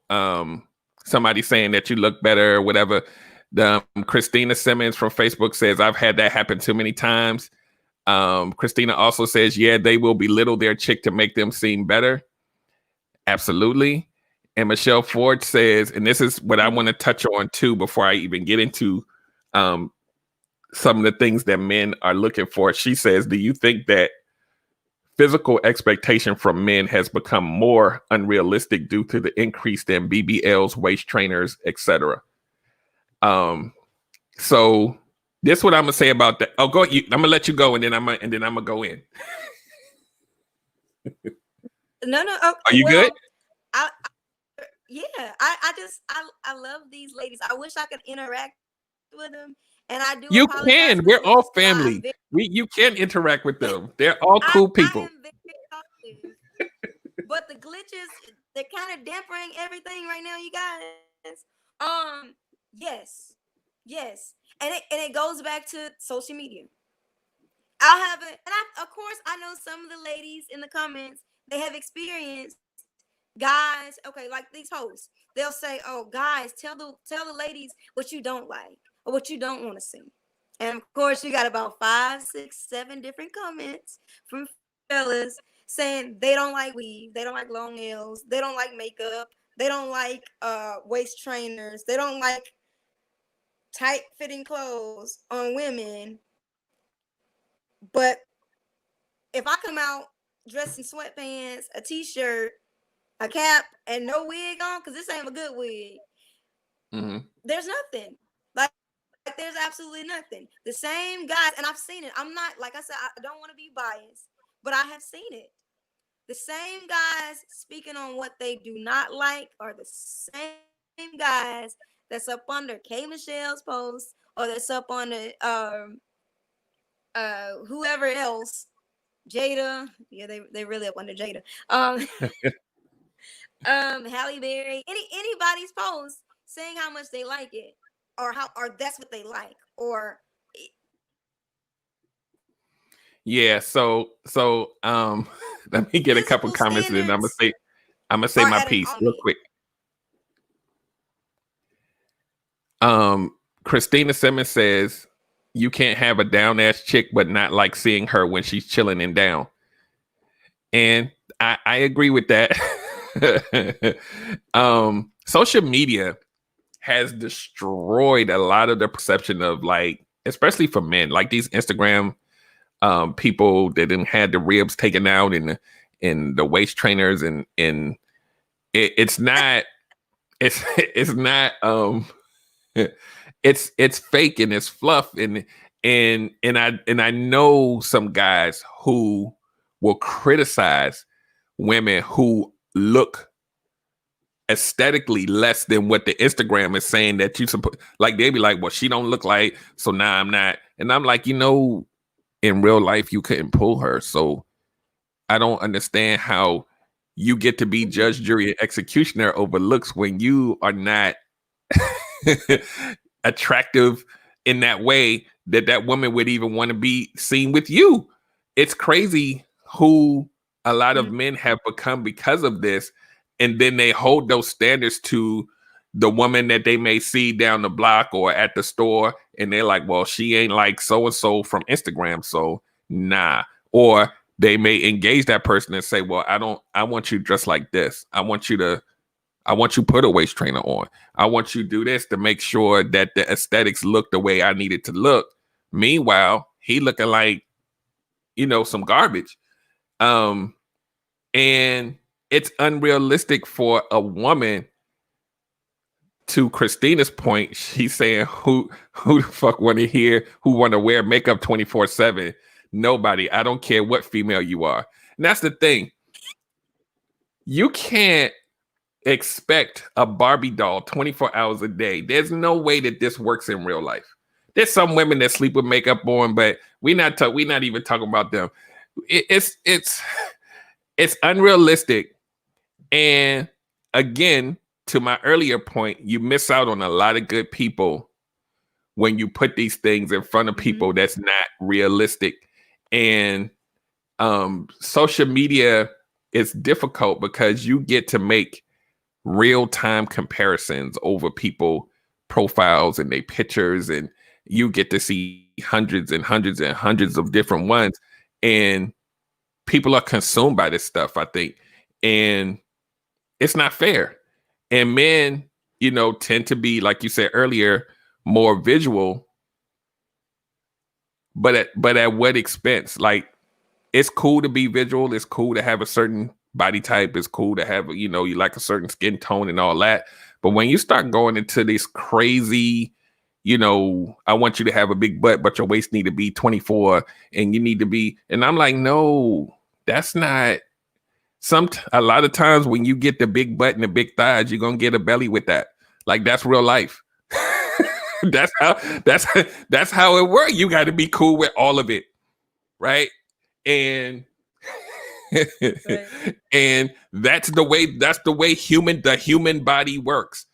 somebody saying that you look better or whatever, Christina Simmons from Facebook says, I've had that happen too many times. Christina also says, yeah, they will belittle their chick to make them seem better. Absolutely. And Michelle Ford says, and this is what I want to touch on too before I even get into some of the things that men are looking for. She says, do you think that physical expectation from men has become more unrealistic due to the increase in BBLs, waist trainers, etc.? So this is what I'm gonna say about that. Oh, I'm gonna let you go, and then I'm gonna go in. No. Are you good? I love these ladies. I wish I could interact with them, and I do. You can. We're all family. You can interact with them. They're all cool people. I am very talkative, but the glitches, they're kind of dampering everything right now, you guys. Yes, and it goes back to social media. Of course, I know some of the ladies in the comments, they have experienced guys. Okay, like these hosts, they'll say, "Oh, guys, tell the ladies what you don't like or what you don't want to see." And of course, you got about 5, 6, 7 different comments from fellas saying they don't like weave, they don't like long nails, they don't like makeup, they don't like waist trainers, they don't like tight fitting clothes on women. But if I come out dressed in sweatpants, a t-shirt, a cap, and no wig on, because this ain't a good wig, there's nothing. Like there's absolutely nothing. The same guys, and I've seen it. I'm not, like I said, I don't want to be biased, but I have seen it. The same guys speaking on what they do not like are the same guys that's up under K Michelle's post, or that's up on the whoever else, Jada. Yeah, they really up under Jada. Halle Berry, anybody's post saying how much they like it, or that's what they like, or yeah. So let me get a couple comments and then I'm gonna say my piece real quick. Christina Simmons says you can't have a down ass chick but not like seeing her when she's chilling and down. And I agree with that. Social media has destroyed a lot of the perception of, like, especially for men, like these Instagram people that didn't had the ribs taken out and the waist trainers and it's not it's fake and it's fluff and I know some guys who will criticize women who look aesthetically less than what the Instagram is saying that you suppose. Like they'd be like, well, she don't look like, so now I'm not. And I'm like, in real life you couldn't pull her, so I don't understand how you get to be judge, jury, and executioner over looks when you are not attractive in that way that woman would even want to be seen with you. It's crazy who a lot of men have become because of this, and then they hold those standards to the woman that they may see down the block or at the store, and they're like, well, she ain't like so-and-so from Instagram, so nah. Or they may engage that person and say, well, I want you dressed like this. I want you put a waist trainer on. I want you do this to make sure that the aesthetics look the way I need it to look. Meanwhile, he looking like, some garbage. And it's unrealistic for a woman. To Christina's point, she's saying who the fuck want to wear makeup 24/7? Nobody. I don't care what female you are. And that's the thing. You can't expect a Barbie doll 24 hours a day. There's no way that this works in real life. There's some women that sleep with makeup on, but we're not even talking about them. It's unrealistic. And again, to my earlier point, you miss out on a lot of good people when you put these things in front of people that's not realistic. And social media is difficult because you get to make real-time comparisons over people profiles and their pictures, and you get to see hundreds and hundreds and hundreds of different ones, and people are consumed by this stuff, I think, and it's not fair. And men, tend to be, like you said earlier, more visual, but at what expense? Like, it's cool to be visual. It's cool to have a certain body type. It's cool to have, you like a certain skin tone and all that. But when you start going into this crazy, I want you to have a big butt, but your waist need to be 24 and you need to be, and I'm like, no, that's not. A lot of times when you get the big butt and the big thighs, you're gonna get a belly with that. Like, that's real life. that's how it works. You got to be cool with all of it, right? And and that's the way the human body works.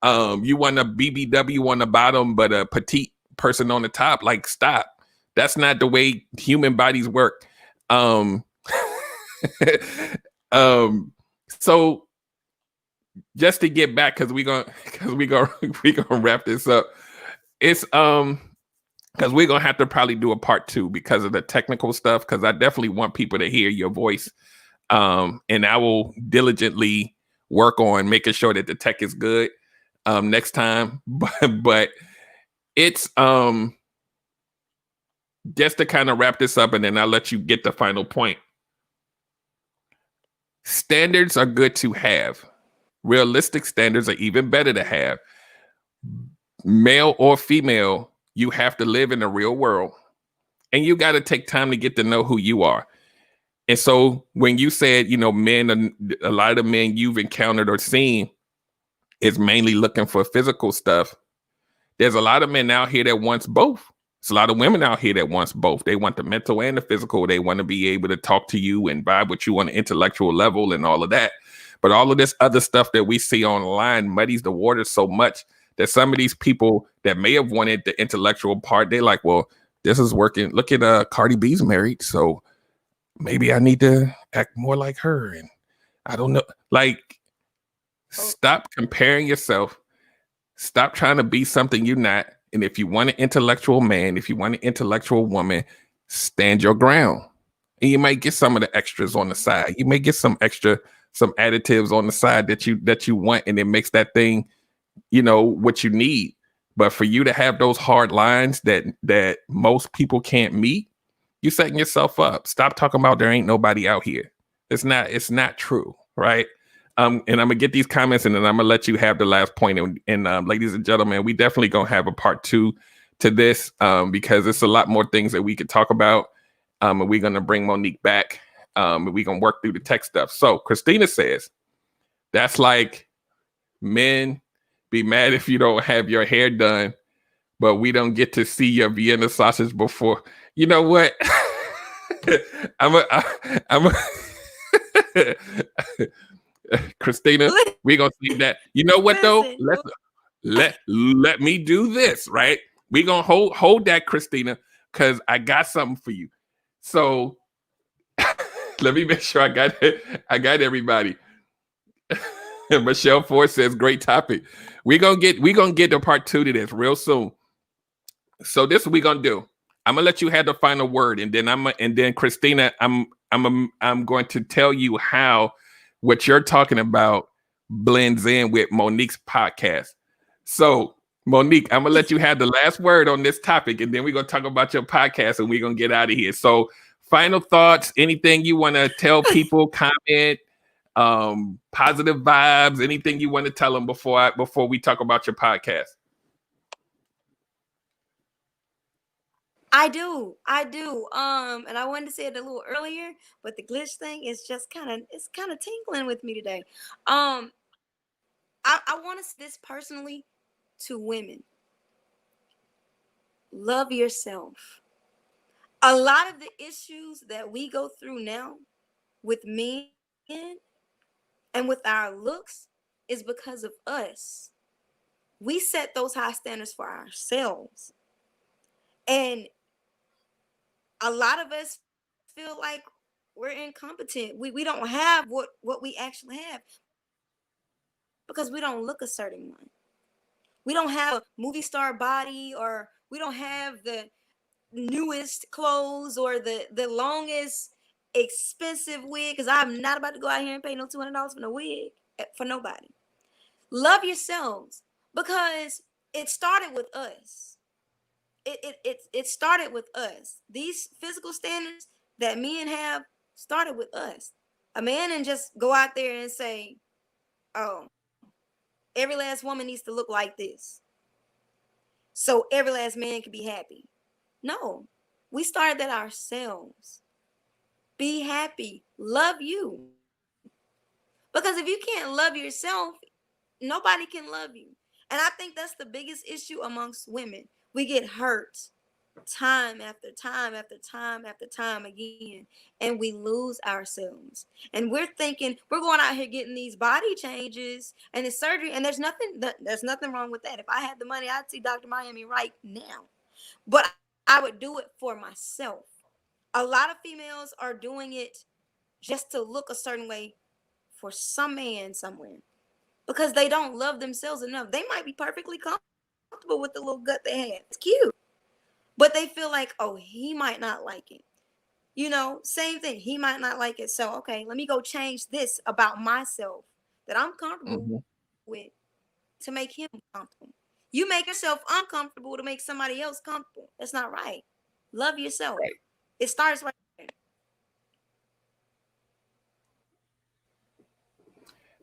You want a BBW on the bottom, but a petite person on the top. Like, stop. That's not the way human bodies work. So just to get back, because we gonna wrap this up. It's because we're gonna have to probably do a part 2 because of the technical stuff. Because I definitely want people to hear your voice, and I will diligently work on making sure that the tech is good next time. But it's just to kind of wrap this up, and then I'll let you get the final point. Standards are good to have. Realistic standards are even better to have. Male or female, you have to live in the real world, and you got to take time to get to know who you are. And so when you said, men, a lot of the men you've encountered or seen is mainly looking for physical stuff. There's a lot of men out here that wants both. There's a lot of women out here that wants both. They want the mental and the physical. They want to be able to talk to you and vibe with you on an intellectual level and all of that. But all of this other stuff that we see online muddies the water so much that some of these people that may have wanted the intellectual part, they're like, well, this is working. Look at Cardi B's married, so maybe I need to act more like her. And I don't know. Like, stop comparing yourself. Stop trying to be something you're not. And if you want an intellectual man, if you want an intellectual woman, stand your ground. And you might get some of the extras on the side. You may get some additives on the side that you want, and it makes that thing, what you need. But for you to have those hard lines that most people can't meet, you're setting yourself up. Stop talking about there ain't nobody out here. It's not true, right? And I'm gonna get these comments, and then I'm gonna let you have the last point. And ladies and gentlemen, we definitely gonna have a part 2 to this because it's a lot more things that we could talk about. And we're gonna bring Monique back. And we're gonna work through the tech stuff. So Christina says, that's like men be mad if you don't have your hair done, but we don't get to see your Vienna sausage before. You know what? Christina, we're gonna see that. You know what though? Let me do this, right? We're gonna hold that, Christina, because I got something for you. So let me make sure I got everybody. Michelle Ford says, great topic. We're gonna get to part 2 to this real soon. So this is what we're gonna do. I'm gonna let you have the final word, and then Christina, I'm going to tell you how what you're talking about blends in with Monique's podcast. So Monique, I'm gonna let you have the last word on this topic, and then we're gonna talk about your podcast, and we're gonna get out of here. So final thoughts, anything you want to tell people, comment, positive vibes, anything you want to tell them before we talk about your podcast. I do. And I wanted to say it a little earlier, but the glitch thing is just kind of tingling with me today. I want to say this personally to women. Love yourself. A lot of the issues that we go through now with men and with our looks is because of us. We set those high standards for ourselves. And a lot of us feel like we're incompetent. We don't have what we actually have because we don't look a certain way. We don't have a movie star body, or we don't have the newest clothes or the longest expensive wig, because I'm not about to go out here and pay no $200 for no wig for nobody. Love yourselves, because it started with us. It started with us. These physical standards that men have started with us. A man didn't just go out there and say, oh, every last woman needs to look like this, so every last man can be happy. No, we started that ourselves. Be happy. Love you. Because if you can't love yourself, nobody can love you. And I think that's the biggest issue amongst women. We get hurt time after time after time after time again, and we lose ourselves. And we're thinking we're going out here getting these body changes and the surgery, and there's nothing wrong with that. If I had the money, I'd see Dr. Miami right now. But I would do it for myself. A lot of females are doing it just to look a certain way for some man somewhere, because they don't love themselves enough. They might be perfectly comfortable with the little gut they have. It's cute. but they feel like, oh, he might not like it. You know, same thing. He might not like it. So, okay, let me go change this about myself that I'm comfortable Mm-hmm. with to make him comfortable. You make yourself uncomfortable to make somebody else comfortable. That's not right. Love yourself. Right. It starts right there.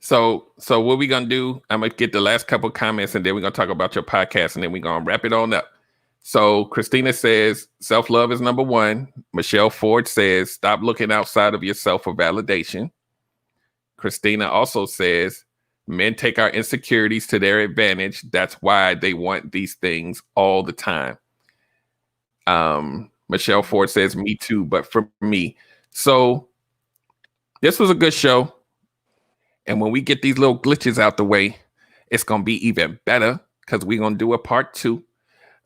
So what we gonna do? I'm gonna get the last couple comments, and then we're gonna talk about your podcast, and then we're gonna wrap it on up. So Christina says self-love is number one. Michelle Ford says stop looking outside of yourself for validation. Christina also says men take our insecurities to their advantage. That's why they want these things all the time. Michelle Ford says me too, but for me. So this was a good show. And when we get these little glitches out the way, it's going to be even better because we're going to do a part 2.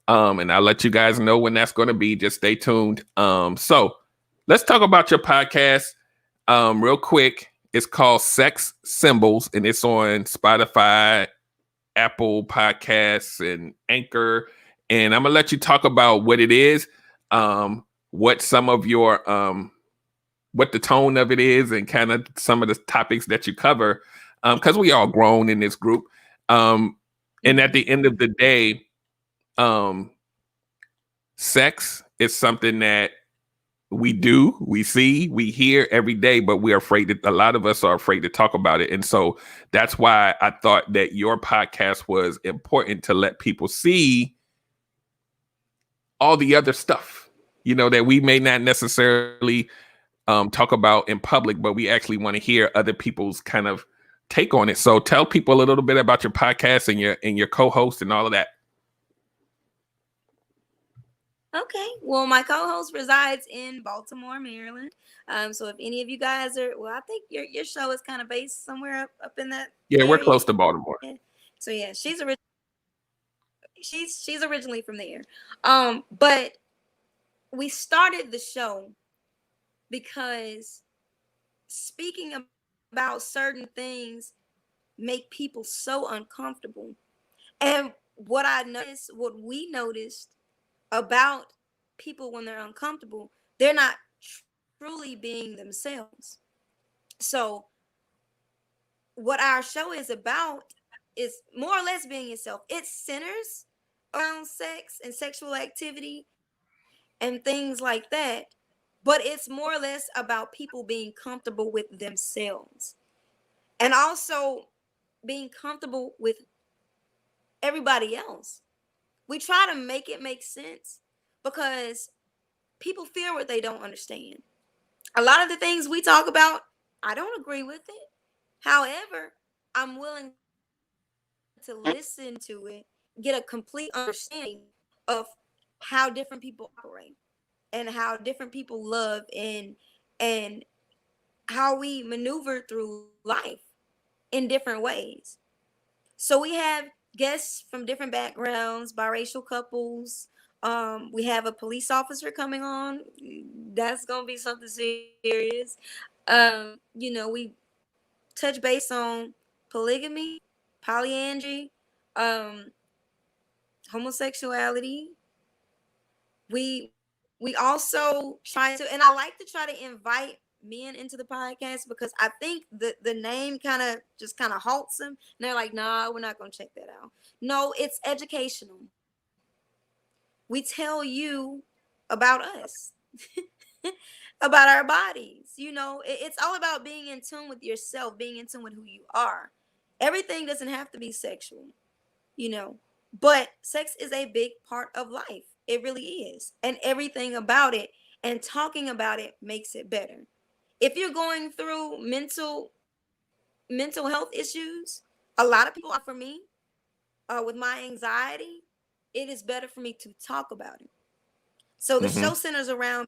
And I'll let you guys know when that's going to be. Just stay tuned. So let's talk about your podcast real quick. It's called Sex Symbols, and it's on Spotify, Apple Podcasts, and Anchor. And I'm going to let you talk about what it is, what some of your what the tone of it is, and kind of some of the topics that you cover, because we all grown in this group. And at the end of the day, sex is something that we do, we see, we hear every day, but we're afraid that a lot of us are afraid to talk about it. And so that's why I thought that your podcast was important to let people see all the other stuff, you know, that we may not necessarily talk about in public, but we actually want to hear other people's kind of take on it. So tell people a little bit about your podcast and your co-host and all of that. Okay. Well, my co-host resides in Baltimore, Maryland. So if any of you guys are, well, I think your show is kind of based somewhere up in that. Yeah, area. we're close to Baltimore. So yeah, she's originally from there. But we started the show because speaking about certain things make people so uncomfortable. And what we noticed about people when they're uncomfortable, they're not truly being themselves. So what our show is about is more or less being yourself. It centers around sex and sexual activity and things like that. But it's more or less about people being comfortable with themselves and also being comfortable with everybody else. We try to make it make sense because people fear what they don't understand. A lot of the things we talk about, I don't agree with it. However, I'm willing to listen to it, get a complete understanding of how different people operate and how different people love and how we maneuver through life in different ways. So we have guests from different backgrounds, biracial couples. We have a police officer coming on. That's gonna be something serious. We touch base on polygamy, polyandry, homosexuality. We also try to, and I like to try to invite men into the podcast because I think the name kind of halts them. And they're like, nah, we're not going to check that out. No, it's educational. We tell you about us, about our bodies. You know, it's all about being in tune with yourself, being in tune with who you are. Everything doesn't have to be sexual, you know, but sex is a big part of life. It really is. And everything about it and talking about it makes it better. If you're going through mental health issues, a lot of people, for me, with my anxiety, it is better for me to talk about it. So the show centers around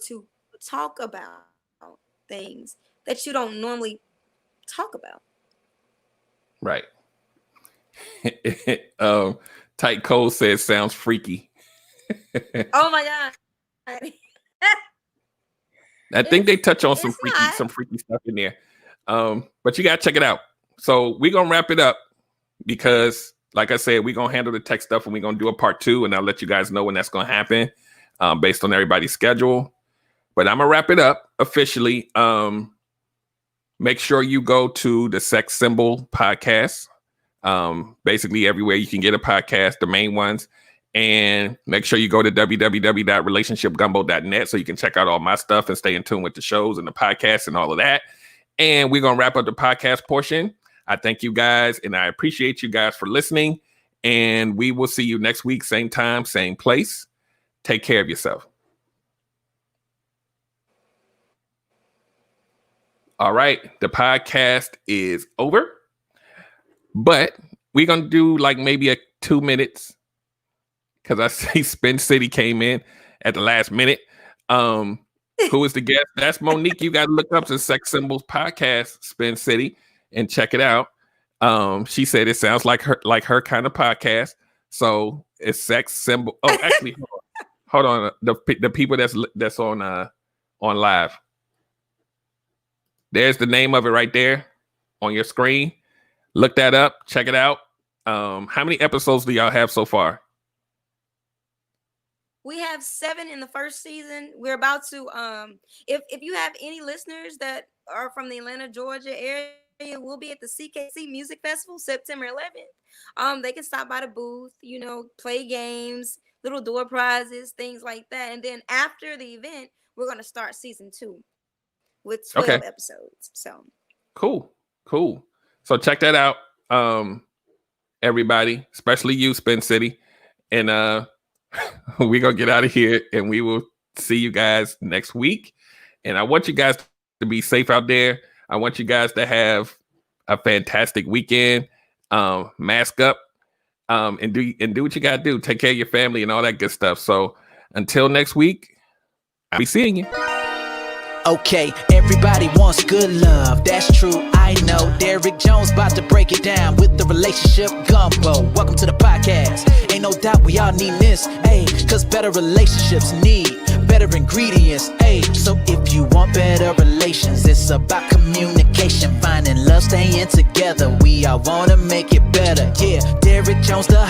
to talk about things that you don't normally talk about. Right. Tight Cole says sounds freaky. Oh my God. I think they touch on some freaky stuff in there. But you gotta check it out. So we're gonna wrap it up because, like I said, we're gonna handle the tech stuff and we're gonna do a part 2, and I'll let you guys know when that's gonna happen. based on everybody's schedule. But I'm gonna wrap it up officially. Make sure you go to the Sex Symbol podcast. Basically everywhere you can get a podcast, the main ones. And make sure you go to www.relationshipgumbo.net so you can check out all my stuff and stay in tune with the shows and the podcasts and all of that. And we're going to wrap up the podcast portion. I thank you guys, and I appreciate you guys for listening. And we will see you next week, same time, same place. Take care of yourself. All right, the podcast is over, but we're going to do like maybe 2 minutes because I see Spin City came in at the last minute. Who is the guest? That's Monique. You got to look up the Sex Symbols podcast, Spin City, and check it out. She said it sounds like her kind of podcast. So it's Sex Symbol. Oh, actually, hold on. The people that's on live. There's the name of it right there on your screen. Look that up. Check it out. How many episodes do y'all have so far? We have 7 in the first season. We're about to if you have any listeners that are from the Atlanta, Georgia area, we'll be at the CKC Music Festival September 11th. They can stop by the booth, play games, little door prizes, things like that. And then after the event, we're going to start season 2 with 12 episodes. So cool. So check that out, everybody, especially you, Spin City. And we're going to get out of here, and we will see you guys next week. And I want you guys to be safe out there. I want you guys to have a fantastic weekend. Mask up, and do what you got to do. Take care of your family and all that good stuff. So until next week, I'll be seeing you. Okay, everybody wants good love, that's true, I know. Derrick Jones about to break it down with the relationship gumbo. Welcome to the podcast. Ain't no doubt we all need this, cause better relationships need better ingredients, so if you want better relations, it's about communication, finding love, staying together. We all wanna make it better, yeah. Derrick Jones the